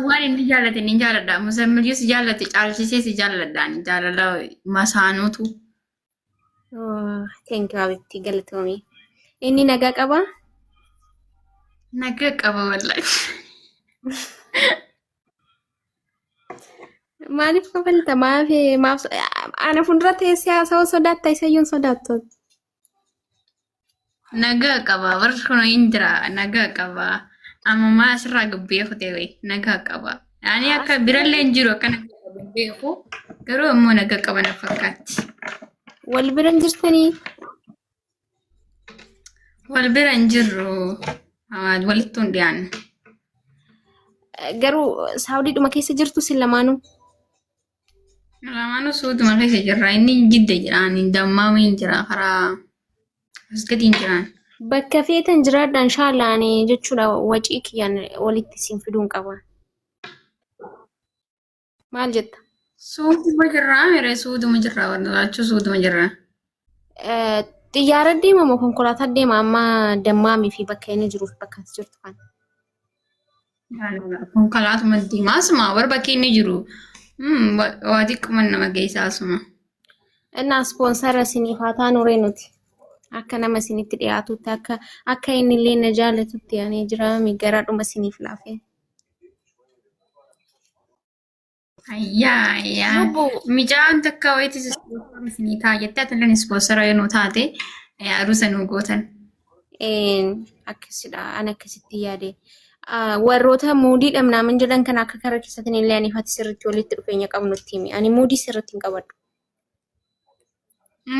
waan inni jaallate ni jaalladha. Muzammil si jaallate caalchisee si jaalladha. Jaalala masaanuutu. Oh, thank you Habibti galatoomii. Inni nagaa qabaa? Nagaa qaba wallahi. Maaliif kafalta? Maaf ana fuuldura teessee haasawuu sodaatta isayyuu hin sodaattu. Nagaa qaba. Warri kun hin jira. Nagaa qaba. Ammaa asirraa gabbee kutee wayi. Nagaa qaba. Ani akka birallee hin jiru akka nagaa gabbee kuu. Garuu immoo nagaa qaba na fakkaatti. Wal bira hin jirtanii? Wal bira hin jirru. Walitti hin dhiyaanne. Garuu Saawudiidhuma keessa jirtu sin lamaanuu? Lamaanuu suutuma keessa jirra. Inni jidda jira. Ani dammaamii hin jira. Karaa as gadi hin jiraan. Bakka feetan jiraadha inshaallah ani jechuudha wacii kiyyaan walitti siin fiduun qaba. Maal jetta? Suutuma jirraa mere suutuma jirraa wantoota suutuma jirraa. Xiyyaara deema moo konkolaataa deema amma dammaamii fi bakka inni jiruuf bakka as jirtu kana? Konkolaatuma deema asuma warra bakki inni jiru. Waa xiqquma nama geessaa asuma. Innaa ispoonsara isiniif haa taanuree nuti. Akka nama isinitti dhiyaatutti akka inni illee na jaallatutti yaanii jira garaadhuma isiniif laafee. Ayyaa mijaan takka wayiiti isinii taa'etti atileen ispoonsara yoo taate aruusa nu gootan. Akkasidha ani akkasitti yaade. Warroota muudii dhamnaaman jedhan kan akka karaa keessatti illee ani fati sirriitti walitti dhufeenya qabnutti himi. Ani muudii sirriitti hin qabadhu.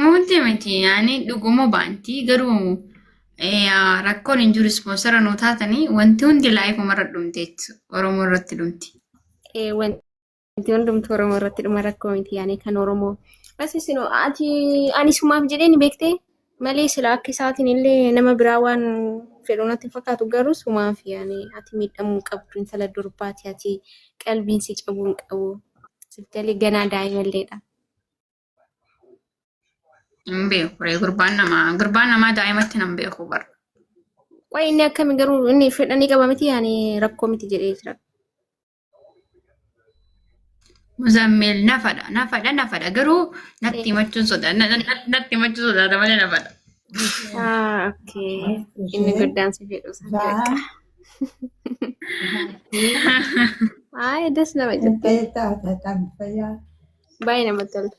Muudii miti ani dhuguma baanti garuu rakkoon hin jiru ispoonsara nu taatanii wanti hundi laayifuma irra dhumteetti Oromoo irratti dhumti. Wanti hundumtu Oromoo irratti dhuma rakkoo miti yaani kan Oromoo. Basisino ani sumaaf jedhee ni beektee malee sila akka isaatiin illee nama biraa waan fedhu natti fakkaatu garuu sumaaf yaani ati miidhamuu qabdu intala durbaati ati qalbiin si cabuu hin qabu. Siftalee ganaa daa'imalleedha. Beeku gurbaan namaa daa'imatti nan beeku bara. Waa inni akkami garuu inni fedhanii qaba miti yaani rakkoo miti jedhee jira. Muzammil nafadha garuu natti himachuun sodaata malee nafadha. Okay. Inni guddaan si fedhu sana. Das nama jette. Baay'ee namatti tolta.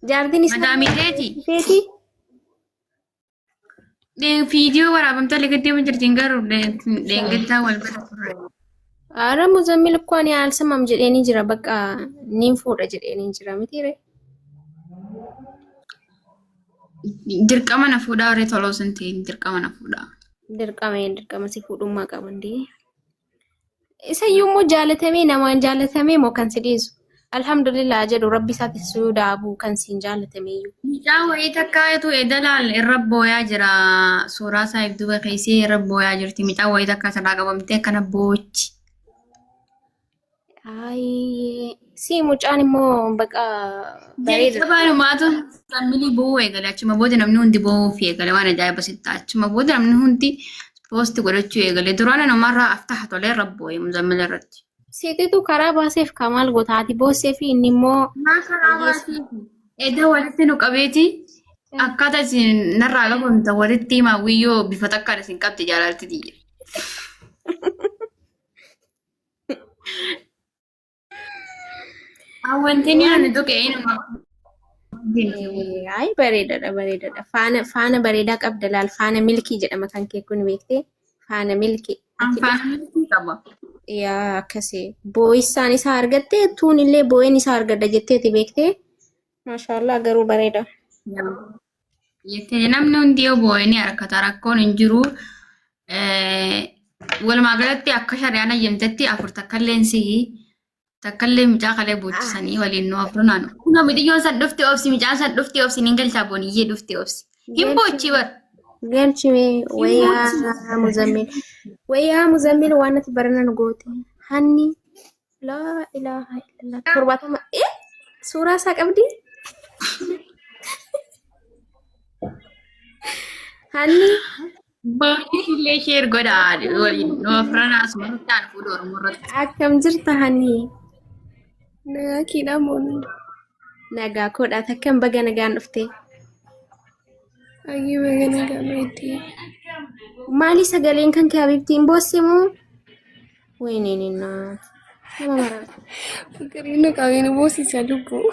Jaartiin isaa Madaamileeti. feeti. Viidiyoo waraabamtoolee gaddeema jirtiin garuu leengattaa wal bira turre. Ara Muzammil እኮ እኔ አልሰማም jedhee ni jira bakka nin fuudha jedhee ni jira mitiire. Dirqama na fuudhaa warree toloo sun ta'in dirqama na fuudhaa. Dirqama si fuudhummaa qaban dee. Isayyuu immoo jaalatamee namaan jaalatamee moo kan si dhiisu. Alhamdulillah jedhu rabbi isaatti suudaabu kan siin jaalatameeyyuu. Mucaa wayii takkaatu edalaal irra booyaa jira. Suuraa isaa ibduba keessee irra booyaa jirti. Mucaa wayii takka sarara qabamtee akkana boochi. Si mucaan immoo baqa bareeda. Jalqabaanumaatu sammilii bo'uu eegale. Achuma booda namni hundi bo'uuf eegale waan ajaa'iba sitta. Achuma booda namni hundi poosti godhachuu eegale. Duraan namarraa aftaha tolee irra boo'e Muzammil irratti. Seetetu karaa baaseef kamaal gootaati boossee fi inni immoo karaa baaseef edda walitti nu qabeeti akkaataa isin narraa qabamta walitti himaa wiyyoo bifa takkaan isin qabdi jaalalti diyye. Wanti ni ani tuqe nama. Ay bareedaadha. Faana bareedaa qabda laal faana milkii jedhama kan kee kun beektee faana milkii. Faana milkii qaba. Yaa akkasii boo'isaan isaa argattee tuun illee boo'een isaa argadda jetteeti beektee. Maashaallah garuu bareeda. Jettee namni hundi yoo boo'ee ni harkata rakkoon hin jiru. Walumaa galatti akka shari'aan ayyamtetti afur takkallee mucaa kalee boochisanii waliin nu afur naanu. Kunoo midhiyyoon san dhufte obsi mucaan san dhufte obsi ni galchaa booniyyee dhufte obsi. Hin boochi bar. Galchime wayyaa Muzammil waan ati barana nu goote. Hanni laa ilaaha illallah torbaatama suuraa isaa qabdi. Hanni Baay'ee sheer godhaa waliin ofirranaas maluudhaan fuudhu Oromoorratti. Akkam jirta hani? Kiidhamuun nagaa koodha takkan baga nagaan dhufte. Ayyee baga nagaan dhufte. Maali sagaleen kan kee Habibtiin boosimu? Wayne nina. Nama mara. Fikiriin qabeenya boosisaa lubbuu.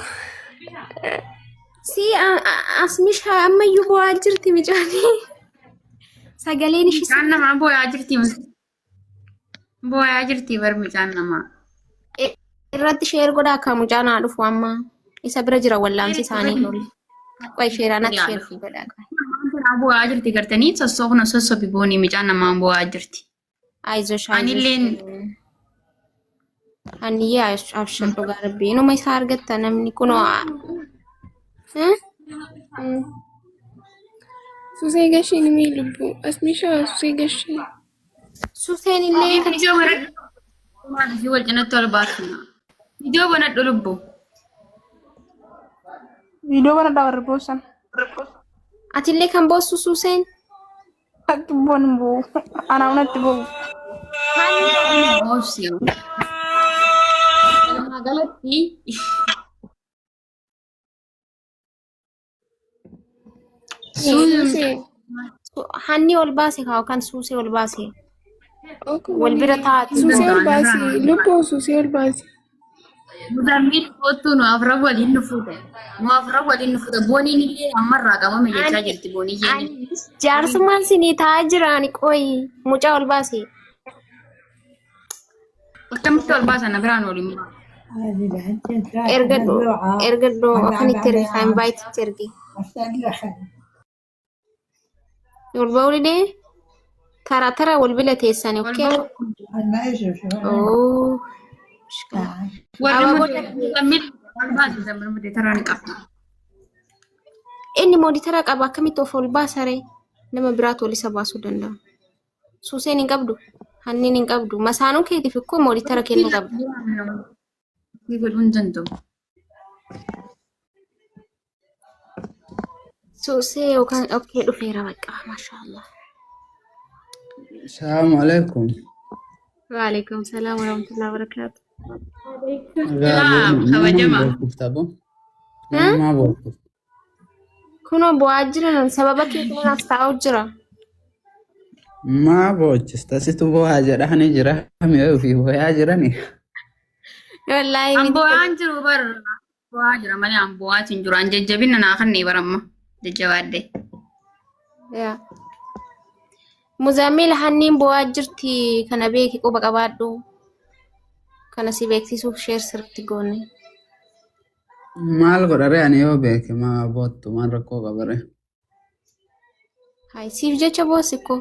Si asmisha ammayyuu bu'aa jirti mijaanii. Sagaleen ishii Mucaan namaa boo'aa jirti. Boo'aa jirti bar mucaan namaa. irratti sheer godhaa akka mucaan haa dhufu amma. Isa bira jira wallaansi isaanii lolli. Qoy sheeraanatti sheer godhaa. Namaa boo'aa jirti gartanii sossoofna sossobi boonii mucaan namaa boo'aa jirti. Aizosh Anilleen Haniyyaa abshir dhugaa rabbii. Inuma isaa argatta namni kunoo. Susee gashee ni mee lubbuu. Asmishaa susee gashee. Suseen illee Viidiyoo baradhu. Maaliif wal cinatti ol baasuna? Viidiyoo banadhu lubbu. Viidiyoo kana daawwarra boosan. atillee kan boossu Suseen. Ati boon boo. Anaa unatti boo. Oofsiyo. Galatti. Susee. Hanni ol baase kaa kan Susee ol baase. Wal bira taa'aa Susee ol baasi. Lubbuu susee ol baasi. Mudammil kootu nu afra waliin nu fuute. Nu afra waliin nu fuute. Booniin illee ammarraa qabame jechaa jirti boonii jenni. Jaarsummaan sinii taa'aa jiraan qoyi mucaa ol baase. Akkamitti ol baasan na biraan waliin baa. Ergadhoo akkanitti erga invite ergi. Ol ba'uudhee tara wal bila teessanii okkee. Oh. Warri mudammil ol baase zambar mudee taraan qaba. Inni mooditara qaba akkamitti of ol baasaree nama biraatu ol isa baasuu danda'a. Suseen hin qabdu, hanniin hin qabdu. Masaanuu keetiif ikkoo mooditara kennuu qabda. Godhuun danda'u. Susee yookaan okkee dhufeera baqa maashaallah. Assalamu alaikum. Waalaikum salaam warahmatullahi wabarakatuh. Kabajamaa. Nama boqotu. Kunoo bu'aa jiran sababa keetiin as taa'u jira. Ma boqochista situ bu'aa jedhanii jira. Mi'aa ofii bu'aa jirani. Wallaahi Ambo'aan jiru bar bu'aa jira malee ambo'aa hin jiru. An jajjabina naa kannee baramma. Jajjabaadde. yaa. Muzammil hanniin bu'aa jirti kana beeki quba qabaadhu. Kana si beeksisuuf sheer sirriitti goone. Maal godhare ani yoo beeke ma boottu maal rakkoo qabare. Hai siif jecha boosikko.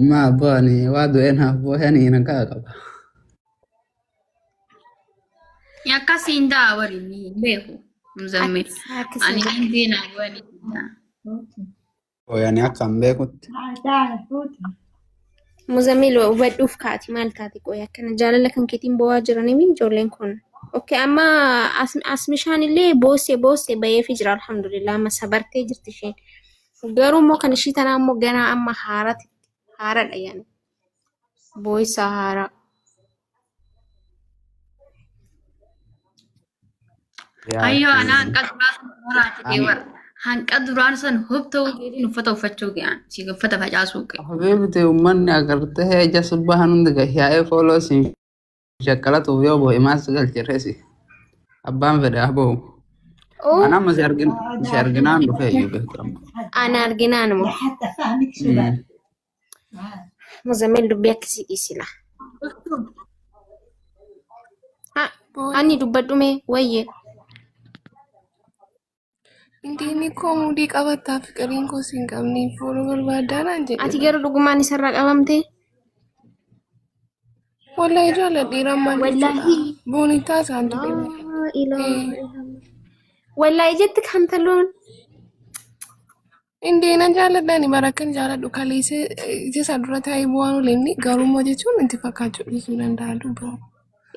Ma booni waa du'ee naaf booyanii nagaa qaba. Akkasiin daa waliin hin beeku. Muzammil. Ani hin beena waliin. Booyanii akka hin beekutti. Muzammil hubadhuuf kaati maal taati qoy akkana jaalala kan keetiin bu'aa jiranii ijoolleen kun. Okay amma asmishaan illee boosee bayeefi jira alhamdulillah amma sabartee jirti isheen. Garuu immoo kan ishii tanaa immoo ganaa amma haaradha yaani. Boo'isaa haaraa. Ayyoo ana hanqa duraan san waraati deewar. Hanqa duraan san hubta'uu keetiin uffata uffachuu ga'an. Si uffata facaasuu ga'e. Habiibti uummanni agartee ija subbaa hundi gahyaa'ee fooloo siin shakkalatuuf yoo boo'e maas galchirreesi. Abbaan fedhe aboo. Ana amma si arginaan dhufee iyyuu beekamu. Ana arginaan moo. Muzammil dubbii akkasii dhiisila. Ani dubbadhume wayyee. Indiin koo mudii qabataa fikiriin koo siin qabni fuula barbaadaan jedhe. Ati garuu dhugumaan isarraa qabamte. Wallahi jaaladhiiraan maal Wallahi. boonitaa isaan ture. Wallahi jetti kan taloon. Indiina jaaladhaani barakkan jaaladhu kaleessa ija isaa dura taa'ee bu'aan ooleenni garummaa jechuun itti fakkaachuu dhiisuu danda'a dubbaa.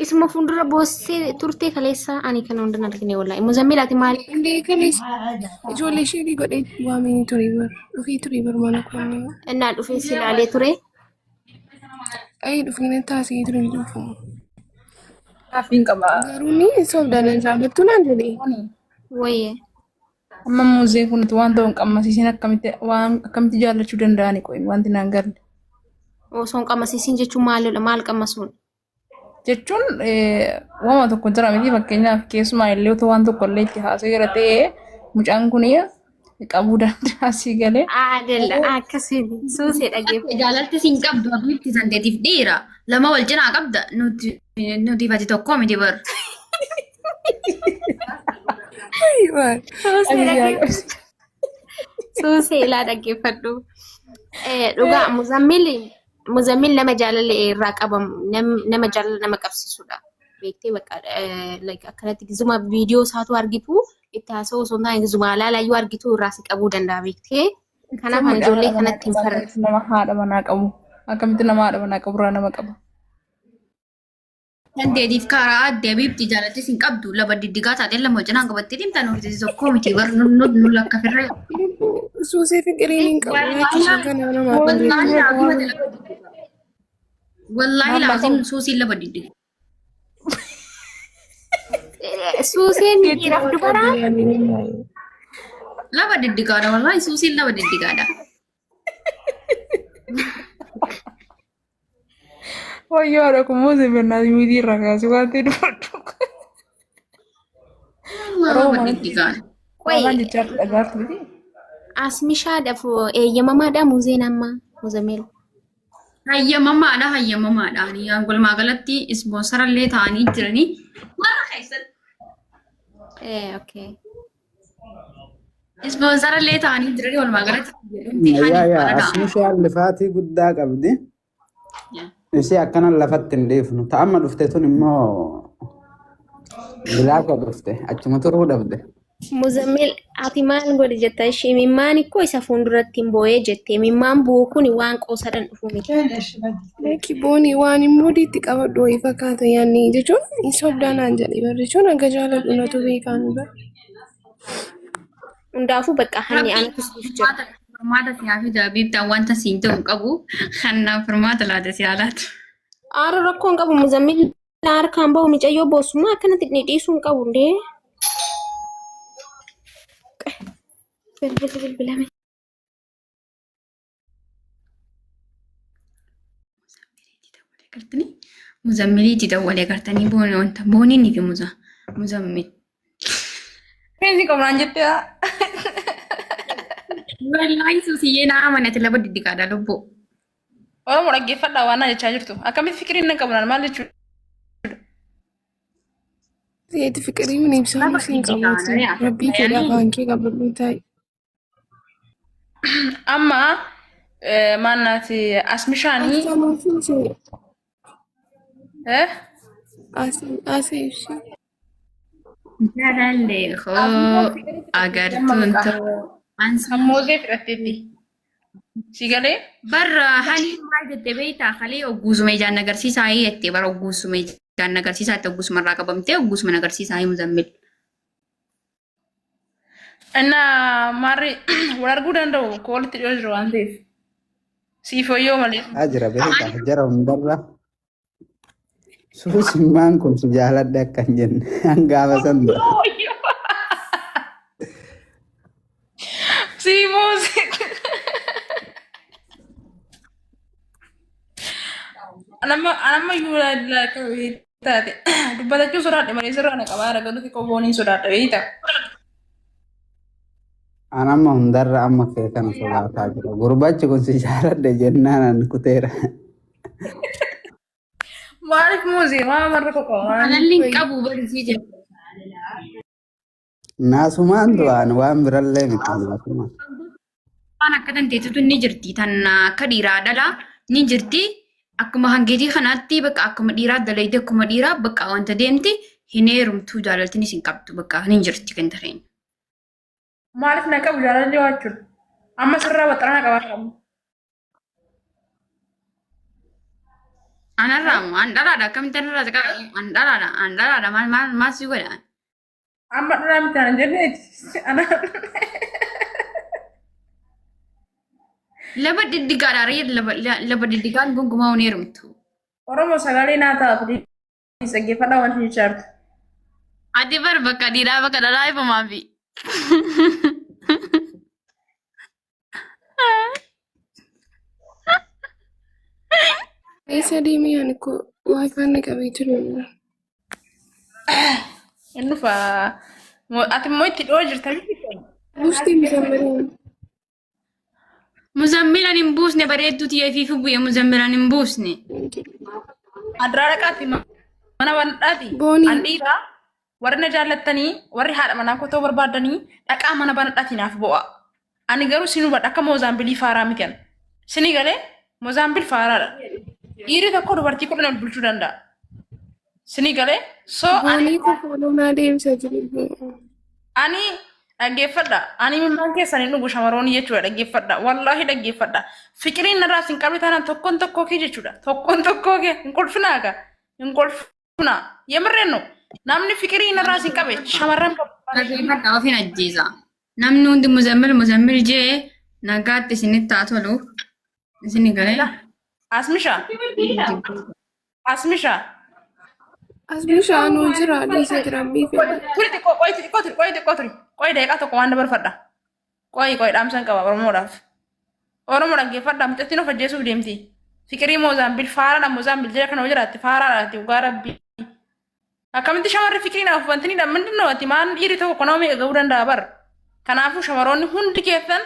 Isuma fuuldura boossee turtee kaleessa ani kana hundan argine wallahi. Muzammil ati maali? Indee kanis ijoollee ishee godhee waamanii ture bar dhufee ture bar mana konni. Innaa dhufee si ilaalee ture. Ay dhufee taasisee ture dhufu. Kafin qaba. Garuu ni soofdaan jaallattu naan jedhee. Wayye. Amma muuzee kun waan ta'uun qammasiisin akkamitti jaallachuu danda'ani qoyin wanti naan galle. Osoo hin qammasiisin jechuun maalidha? Maal qammasuun? Jechuun wama tokko jira miti fakkeenyaaf keessumaa illee otoo waan tokko illee itti haasa'e jira ta'ee mucaan kun qabuu danda'a si galee. Adella akkasiin suusee dhageeffate. Jaalalti siin qabdu abiitti santeetiif dhiira lama wal cinaa qabda nuti bati tokko miti bar. Suusee ilaa dhaggeeffadhu. Dhugaa Muzammil nama jaalala irraa qabamu nama jaalala nama qabsiisudha. Beektee bakka akkanatti gizuma viidiyoo isaatu argitu itti haasa'u osoo hin taane gizuma alaalayyuu argitu irraa si qabuu danda'a beektee. Kanaaf ani ijoollee kanatti hin farra. Nama haadha manaa qabu. Akkamitti nama haadha manaa qabu irraa nama qaba. Dandeetiif karaa addee abiibti jaalalti siin qabdu laba diddigaa taatee lama cinaa qabattee deemtaa nuti tokko miti bar nu lakka firree. Suusee fi qiriiniin qabu jechuun kana nama Wallahi laazim suusiin laba diddiga. Suuseen dhiiraaf dubaraa? Laba diddigaadha wallahi suusiin laba diddigaadha. Wayyoo haadha kun muuzee bennaa miitii irraa kaasee waan ta'e dubbadhu. Laba diddigaadha. Waan jechaa dhagaatu miti. Asmishaadhaaf eeyyamamaadha muuzeen amma Muzammil. Hayyamamaadha. Walumaa galatti ispoonsarallee ta'anii jiranii warra keessatti. Okay. Ispoonsarallee ta'anii jiranii walumaa galatti. Asmishaan lifaatii guddaa qabdi. Ishee akkana lafatti hin deefnu. Ta'amma dhufte tun immoo bilaafa dhufte achuma turuu dhabde. Muzammil ati maal godhe jetta ishee mimmaan ikkoo isa fuulduratti hin boo'ee jette mimmaan bu'u kun waan qoosaadhaan dhufu miti. Kibooni waan immoo diitti qabadhu wayii fakkaata yaanni jechuun hin soofdaanaan jedhee bar jechuun akka jaaladhu natu beekaan bar. Hundaafuu bakka hanni ana kusuuf jira. Furmaata siyaafii jaabiibtaan wanta siin ta'u qabu kannaan furmaata laata siyaalaatu. Aara rakkoo hin qabu Muzammil harkaan bahu micayyoo boosummaa akkanatti dhiisuu hin qabu ndee. Bilbilame. Muzammiliiti dawwalee gartanii booniin fi Muzammil. Keensi qabnaan jettee Wallahi suusiyyee naa amanate laba diddigaadha lubbuu. Oromoo dhaggeeffadhaa waan jechaa jirtu. Akkamitti fikiriin nan qabnaan maal jechuudha? Seeti fiqirii min ibsaan siin qabaatu. Rabbii keedhaa baankii qabadhu taa'e. Amma maannaati asmishaanii. Asii ibsi. Jaalallee hoo agartuun ta'uu. Muuzee fudhatteetti. Si galee? Barra hali maal jettee beektaa halee ogguusuma ijaan agarsiisaa jettee bara ogguusuma ijaan agarsiisaa itti ogguusuma irraa qabamtee ogguusuma agarsiisaa Muzammil. Innaa maarri wal arguu danda'u koo walitti dhiyoo jiru waan ta'eef. Siifoyyoo malee. Jira beekaa jara hundarra. Suusimmaan kun si jaaladha akkan jenne hangaafa san dura. Siifoosii. Anamma iyyuu laaka taate dubbatachuu sodaadhe malee sirraa na qabaa ragatu xiqqoo booniin sodaadha beektaa. Anamma hundarra amma kee kana sodaataa jira. Gurbachi kun si jaaladha jennaan an kuteera. Maaliif muuzee maa marra qoqqoomaa? Analli qabu barsiisee jira. Naasumaan du'aan waan birallee miti naasumaan. Waan akka danteettitu ni jirti tan akka dhiiraa dhalaa ni jirti. Akkuma hangeetii kanaatti bakka akkuma dhiiraa dalayte akkuma dhiiraa bakka wanta deemti hin heerumtuu jaalaltinis hin qabdu bakka hin jirti kan ta'een. Maaliif na qabu jaalalli waachuun? Amma sirraa baxxanaa qabaa qabu. Anarraamu andalaadha akkamitti anarraati qaba andalaadha maal si godha Amma dura mitaan jenneeti. laba diddigaadha ree laba diddigaan gonkumaa uneerumtu Oromoo sagalee naa ta'a dhaggeeffadhaa wanti jechaartu. ati bar bakka dhiiraa bakka dhalaa ifamaa fi Eessa deemee ani ko waayifaan na qabee jiru. Inni faa ati immoo itti dhoo jirta Buustii Muzammilaan. Muzammilan hin buusne bareedduuti yeefiifi bu'e Muzammilan hin buusne. Adiraa dhaqaati mana banadhaati. Boonii. Andhiiraa warri na jaallattanii warri haadha manaa kotoo barbaadanii dhaqaa mana banadhaati naaf bu'a. Ani garuu sinuu badha akka Moozaambilii faaraa mitan. Sinii galee Moozaambil faaraadha. Dhiirri tokko dubartii 10 bulchuu danda'a. Sinii galee Boonii kofooloo naa deemsa jiru. ani dhaggeeffadha. Ani mimmaan keessan hin dhugu shamaroonni jechuudha dhaggeeffadha. Wallaahi dhaggeeffadha. Fikiriin narraa sin qabne taanaan tokkoon tokkoo kee jechuudha. Tokkoon tokkoo kee hin kolfinaaga. Hin kolfinaa. Yemirreennu namni fikirii narraa sin qabe shamarran Dhaggeeffadha ofiin ajjeesa. Namni hundi Muzammil jee nagaatti isinitti haa tolu. Isinii galee. Asmishaa. Asmishaa. Asmishaa anuu jira dhiisa jiran biifee. Turi xiqqoo turi. Qoy deeqaa tokko waan dabarfadha. Qoy dhaamsan qaba Oromoodhaaf. Oromoo dhaggeeffadha mucattiin of ajjeesuuf deemti. Fikirii Moozaambil faaraadha Moozaambil jira kana jiraatti faaraadhaati dhugaa rabbii. Akkamitti shamarri fikirii naaf wantinidha mindinoo ati maan dhiirri tokko kunoo meeqa ga'uu danda'a bar. Kanaafuu shamarroonni hundi keessan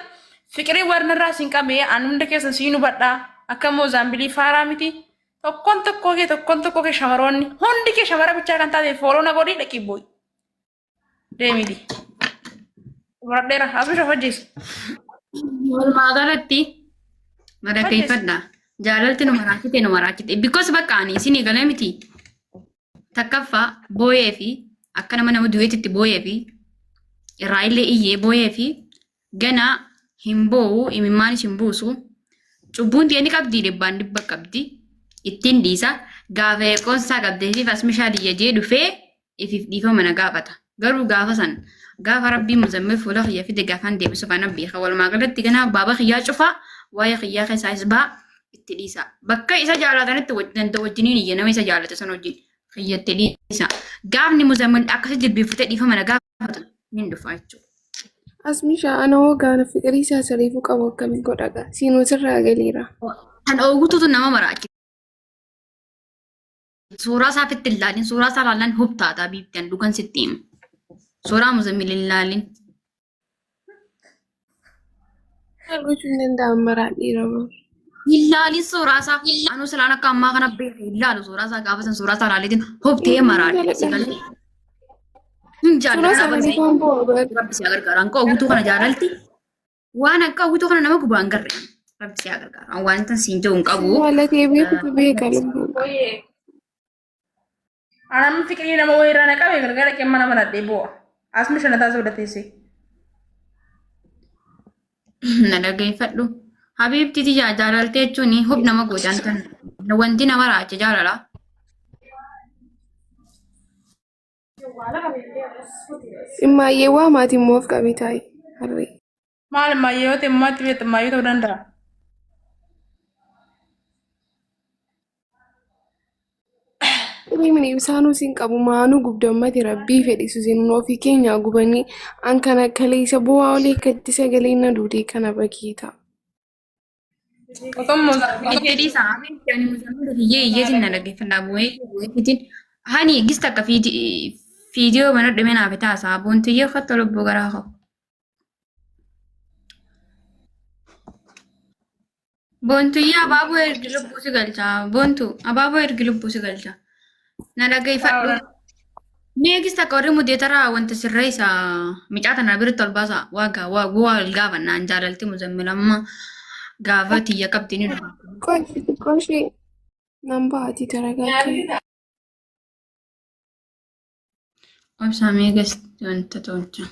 fikirii warnarraa sin qabee an hunda keessan siin hubadhaa akka Moozaambilii faaraa miti. Tokkoon tokkoo kee shamarroonni hundi kee shamara bichaa kan taate fooloo na godhii dhaqii booyi. Deemidi. Baradheera asuma hojjees. Walumaa galatti dhaggeeffadha. Jaalalti nu maraachite. Because bakka ani isinii galee miti. Takkaffaa booyee fi akka nama du'eetitti booyee fi irraa illee iyyee booyee fi gana hin boo'u imimmaan hin buusu. Cubbuun ta'e ni qabdi dhibbaan dhibba qabdi. Ittiin dhiisa gaafa eeqoonsaa qabdeetiif asmishaa diyyajee dhufee ifiif dhiifama na gaafata. Garuu gaafa san gaafa rabbii Muzammil fuula xiyyaa fide gaafaan deebisu kana beeka. Walumaa galatti ganaa baaba xiyyaa cufaa waa'ee xiyyaa keessaa is ba'a itti dhiisa. Bakka isa jaalatanitti wajjiniin iyya nama isa jaalate san wajjin xiyyatti dhiisa. Gaafni Muzammil akkasii jilbiifatee dhiifama na gaafatu ni dhufa jechuudha. Asmishaa ana hoo gaana fikirii isaa sariifuu qabu akkamiin godhaga? Siinoo sirraa galeera. Kan oguututu nama maraachisa. Suuraa isaa fitti ilaalin suuraa isaa ilaalan hubtaataa biiftan dhugan sitti himu. Suuraa Muzammil ilaalin. Gochuun hin danda'amu maraan dhiiramaa. Ilaalin suuraa isaa anuu silaan akka ammaa kana beeku ilaalu suuraa isaa gaafa san suuraa isaa ilaalitin hubtee maraachisa galee. Suuraa sanaanii kan bo'oo Rabbi si gargaara. Anka oguutuu kana jaalalti. Waan akka oguutuu kana nama gubaan garre. Rabbi si gargaara. Wanta siin jiru hin qabu. Waalatee beekutu beeka lubbuu. Anam fikirii nama wayirraa na qabe gargaara qemma nama nadhee bu'a. Asmi shanataa sodateesse. Na dhaggeeffadhu. Habiibti jaalaltee jechuun hub nama goodaan tan. Wanti nama raache jaalala. Dhimmaayee waa maatiin moof qabee taa'e harree. Maal maayyoo ta'e maatti beektu maayyoo ta'uu danda'a. Dhimmi isaanuu siin qabu maanuu gubdammati rabbii fedhisu siin ofii keenyaa gubanii an kana kaleessa bu'aa olee akkatti sagalee na duudee kana bakii ta'a. Fedhii isaa ani Muzammil hiyyee hiyyeetiin na dhaggeeffadhaa bu'ee hani gista akka fiidiyoo mana dhimee naaf taasaa boontiyyee uffata lubbuu garaa qabu. Boontiyyee abaaboo ergi lubbuu si galcha. Boontu abaaboo ergi lubbuu si galcha. Na dhaggeeffadhu. Mee gista akka warri mudeetaraa wanta sirree isaa micaa tana biritti ol baasa waagaa wal gaafannaan jaalalti Muzammil amma gaafa tiyya qabdi ni dhufa. Qoshee nan baati taragaatti. Obsaa meegas wanta tolcha.